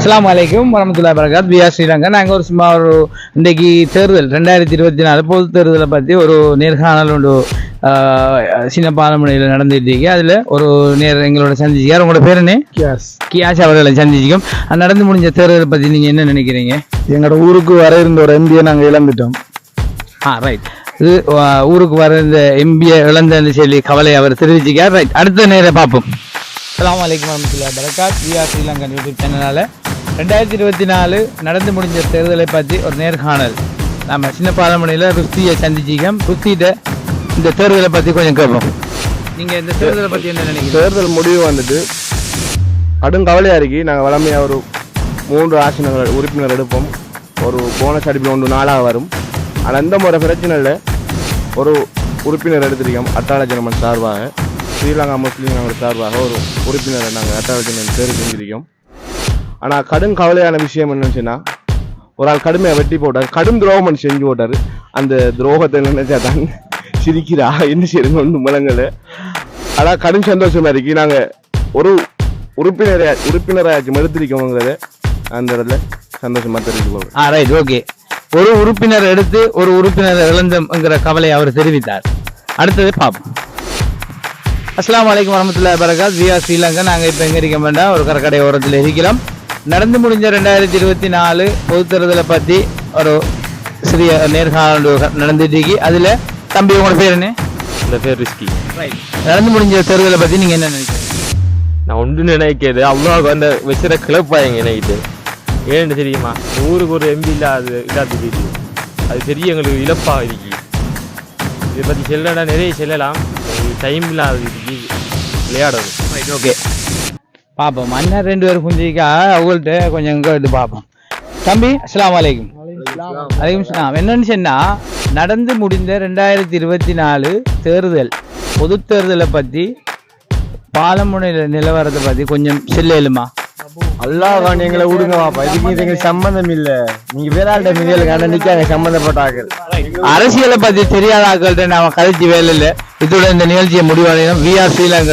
அஸ்ஸலாமு அலைக்கும் வரமத்துல்லாஹி வரகாத். பிஆர் ஸ்ரீலங்கா. நாங்கள் சும்மா இன்றைக்கு தேர்தல் 2024 பொது தேர்தலை பற்றி ஒரு நேர்காணல் ஒன்று சின்ன பாலமுனையில் நடந்துட்டு இருக்கு. அதில் ஒரு எங்களோட சந்திச்சிக்கார். உங்களோட பேர் என்ன? கியாஸ் அவர்களை சந்திச்சிக்கும். நடந்து முடிஞ்ச தேர்தலை பற்றி நீங்கள் என்ன நினைக்கிறீங்க? எங்களோட ஊருக்கு வர இருந்த ஒரு எம்பியை நாங்கள் இழந்துட்டோம். ரைட். இது ஊருக்கு வர இந்த எம்பியை இழந்தன்னு சொல்லி கவலை அவர் தெரிவிச்சிக்கார். ரைட், அடுத்த நேரம் பார்ப்போம். அஸ்ஸலாமு அலைக்கும் வரமத்துல்லாஹி வரகாத். பிஆர் ஸ்ரீலங்கா யூடியூப் சேனலால் 2024 நடந்து முடிஞ்ச தேர்தலை பற்றி ஒரு நேர்காணல் நம்ம சின்ன பாலமணியில் ருஸ்தியை சந்திச்சிக்கோம். ருஸ்திகிட்ட இந்த தேர்தலை பற்றி கொஞ்சம் கேட்போம். நீங்கள் இந்த தேர்தலை பற்றி என்ன நினைக்கிறீங்க? தேர்தல் முடிவு வந்துட்டு கடும் கவலையாக இருக்கு. நாங்கள் வளமையாக ஒரு 3 ஆசனங்கள் உறுப்பினர் எடுப்போம். ஒரு போனஸ் அடிப்பில் 1 நாளாக வரும். ஆனால் அந்த முறை பிரச்சனை இல்லை. ஒரு உறுப்பினர் எடுத்திருக்கோம் அட்டாள ஜனமன் சார்பாக, ஸ்ரீலங்கா முஸ்லீம்கள் சார்பாக ஒரு உறுப்பினரை நாங்கள் அட்டாள ஜனமன் தேர்வு செஞ்சிருக்கோம். ஆனால் கடும் கவலையான விஷயம் என்னச்சுன்னா, ஒரு ஆள் கடுமையாக வெட்டி போட்டார், கடும் துரோகம் செஞ்சு போட்டார். அந்த துரோகத்தை நினைச்சா தான் சிரிக்கிறா, என்ன செய்யுங்க ஒன்றும் முழங்கலை. ஆனால் கடும் சந்தோஷமா இருக்கு. நாங்கள் ஒரு உறுப்பினராச்சும் எடுத்திருக்கோங்கிறத அந்த இடத்துல சந்தோஷமா தெரிவிச்சுக்கோங்க. Right, okay. ஒரு உறுப்பினர் எடுத்து ஒரு உறுப்பினர் இழந்தங்கிற கவலை அவர் தெரிவித்தார். அடுத்தது பார்ப்போம். அஸ்ஸலாமு அலைக்கும் வரமத்துல்லாஹி வரகாத். பிஆர் ஸ்ரீலங்கா. நாங்கள் இப்போ எங்கே இருக்க வேண்டாம், ஒரு கடற்கரை ஓரத்தில் இருக்கிறோம். நடந்து முடிஞ்ச 2024 பொது தேர்தலை பற்றி ஒரு சிறிய நேர்காணல் நடந்துட்டு இருக்கு. அதில் தம்பி உங்களோட பேர் என்ன? இந்த பேர் ரிஸ்கி. ரைட். நடந்து முடிஞ்ச தேர்தலை பற்றி நீங்கள் என்ன நினைக்கிறீங்க? நான் ஒன்று நினைக்கிறது அவ்வளோ அந்த வச்சுற கிளப்பாயங்க நினைக்கிட்டு. ஏன்னு தெரியுமா, ஊருக்கு ஒரு எம்பி இல்லாது தெரியுது. அது பெரிய எங்களுக்கு இழப்பாக இருக்கு. இதை பற்றி செல்லடா நிறைய செல்லலாம், டைம் இல்லாத இருக்கு விளையாடுறது. Right, okay. பார்ப்போம். அண்ணன் 2 பேர் குஞ்சிக்கா அவங்கள்ட்ட கொஞ்சம் கேட்டு பார்ப்போம். தம்பி அஸ்ஸலாமு அலைக்கும். அலைக்கும் சலாம். என்னன்னு சொன்னால், நடந்து முடிந்த 2024 தேர்தல் பொது தேர்தலை பற்றி பாலமுனையில் நிலவரத்தை பற்றி கொஞ்சம் செல்லுமா? அல்லாஹ் எங்களை விடுங்கப்பா, இதுக்கு எங்களுக்கு சம்பந்தம் இல்லை. நீங்க வேறாள்கிட்ட மீதியில் நிற்காங்க சம்பந்தப்பட்டார்கள். அரசியலை பற்றி தெரியாத ஆக்கள்கிட்ட நாம கதைச்சி வேலை இல்லை. இதோட இந்த நிகழ்ச்சியை முடிவடையணும். பிஆர் ஸ்ரீலங்கா.